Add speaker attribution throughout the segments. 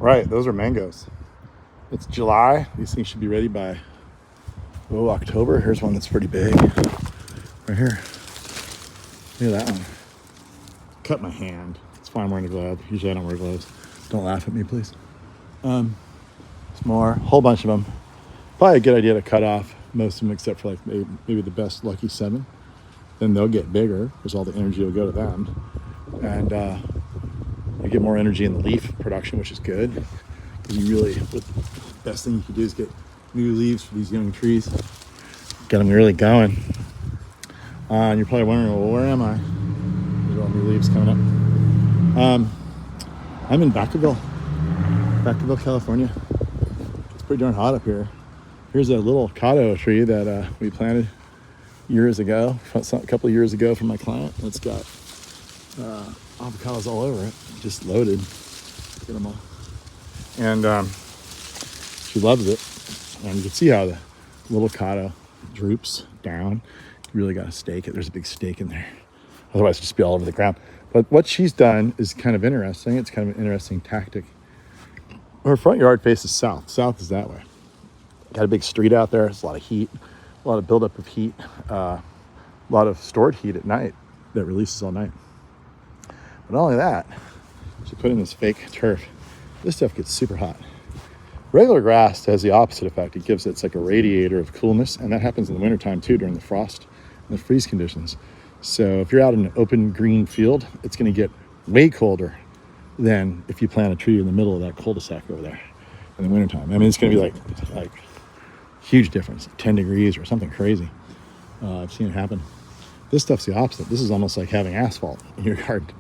Speaker 1: Right, those are mangoes. It's July. These things should be ready by October. Here's one that's pretty big. Right here. Look at that one. Cut my hand. It's fine, I'm wearing a glove. Usually I don't wear gloves. Don't laugh at me, please. Some more. Whole bunch of them. Probably a good idea to cut off most of them except for like maybe the best lucky 7. Then they'll get bigger because all the energy will go to them. And you get more energy in the leaf production, which is good. Because you really, the best thing you can do is get new leaves for these young trees. Get them really going. And you're probably wondering, well, where am I? There's all new leaves coming up. I'm in Vacaville, California. It's pretty darn hot up here. Here's a little cotto tree that we planted years ago, a couple of years ago from my client. It's got avocados all over it, just loaded. Look at them all. And she loves it. And you can see how the little cotto droops down. You really got to stake it. There's a big stake in there. Otherwise, it'd just be all over the ground. But what she's done is kind of interesting. It's kind of an interesting tactic. Her front yard faces south. South is that way. Got a big street out there. There's a lot of heat, a lot of buildup of heat, a lot of stored heat at night that releases all night. But not only that, she put in this fake turf. This stuff gets super hot. Regular grass has the opposite effect. It's like a radiator of coolness, and that happens in the wintertime too during the frost and the freeze conditions. So if you're out in an open green field, it's going to get way colder than if you plant a tree in the middle of that cul-de-sac over there in the wintertime. I mean, it's going to be like huge difference, 10 degrees or something crazy. I've seen it happen. This stuff's the opposite. This is almost like having asphalt in your yard.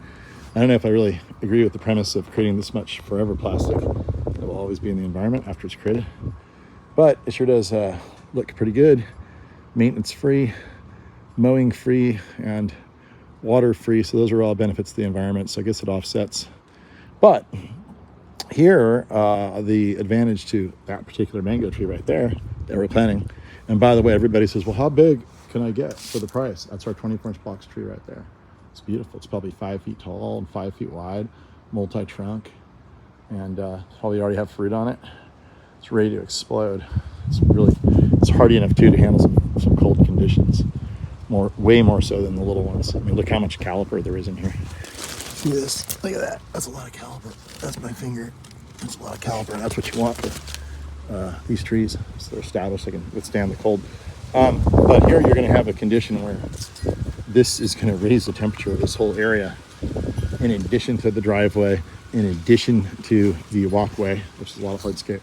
Speaker 1: I don't know if I really agree with the premise of creating this much forever plastic that will always be in the environment after it's created. But it sure does look pretty good. Maintenance free, mowing free, and water free. So those are all benefits to the environment. So I guess it offsets. But here, the advantage to that particular mango tree right there that we're planting. And by the way, everybody says, well, how big can I get for the price? That's our 24-inch box tree right there. It's beautiful. It's probably 5 feet tall and 5 feet wide, multi-trunk, and probably already have fruit on it. It's ready to explode. It's hardy enough too to handle some cold conditions, way more so than the little ones. I mean, look how much caliper there is in here. See this? Look at that. That's a lot of caliper. That's my finger. That's a lot of caliper. That's what you want for these trees, so they're established. They can withstand the cold. But here you're going to have a condition where this is going to raise the temperature of this whole area in addition to the driveway, in addition to the walkway, which is a lot of hardscape,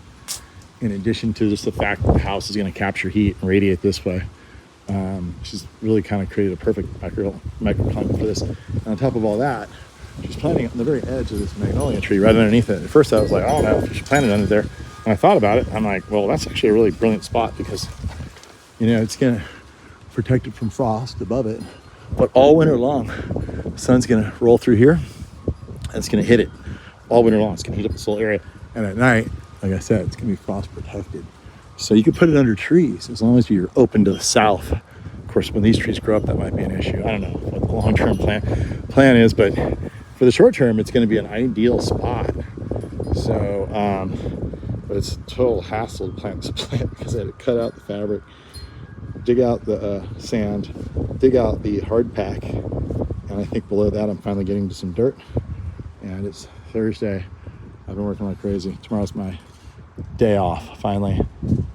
Speaker 1: in addition to just the fact that the house is going to capture heat and radiate this way. She's really kind of created a perfect microclimate for this. And on top of all that, she's planting it on the very edge of this magnolia tree right underneath it. At first I was like, oh no, she planted it under there. When I thought about it, I'm like, well, that's actually a really brilliant spot because, it's going to protect it from frost above it. But all winter long, the sun's going to roll through here and it's going to hit it all winter long. It's going to heat up this whole area. And at night, like I said, it's going to be frost protected. So you could put it under trees as long as you're open to the south. Of course, when these trees grow up, that might be an issue. I don't know what the long-term plan is, but for the short term, it's going to be an ideal spot. So, but it's a total hassle to plant this plant because I had to cut out the fabric, dig out the sand, dig out the hard pack, and I think below that I'm finally getting to some dirt. And it's Thursday. I've been working like crazy. Tomorrow's my day off finally,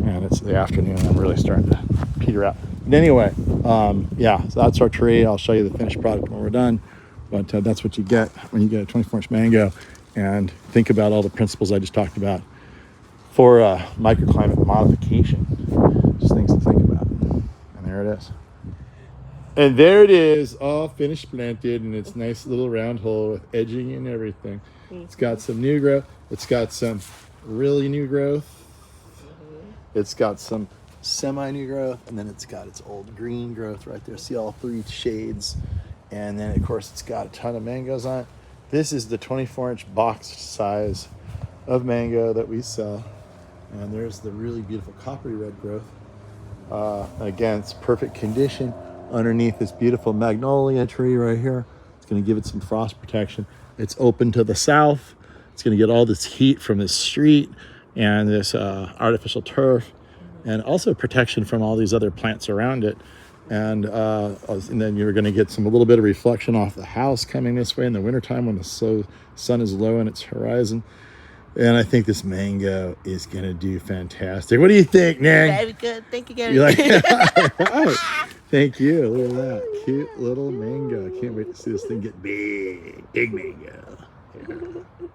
Speaker 1: and it's the afternoon. I'm really starting to peter out. But anyway, so that's our tree. I'll show you the finished product when we're done. But that's what you get when you get a 24-inch mango. And think about all the principles I just talked about for microclimate modification. Just things to think about. And there it is. And there it is, all finished planted in its nice little round hole with edging and everything. It's got some new growth. It's got some really new growth. It's got some semi-new growth, and then it's got its old green growth right there. See all 3 shades. And then, of course, it's got a ton of mangoes on it. This is the 24-inch box size of mango that we sell. And there's the really beautiful coppery red growth. Again, it's perfect condition underneath this beautiful magnolia tree right here. It's going to give it some frost protection. It's open to the south, It's going to get all this heat from this street and this artificial turf, and also protection from all these other plants around it. And then you're going to get a little bit of reflection off the house coming this way in the wintertime when the sun is low in its horizon. And I think this mango is going to do fantastic. What do you think, Nang?
Speaker 2: Very good. Thank you, Gary.
Speaker 1: You like it? All right. Thank you. Look at that. Cute little mango. I can't wait to see this thing get big. Big mango. Yeah.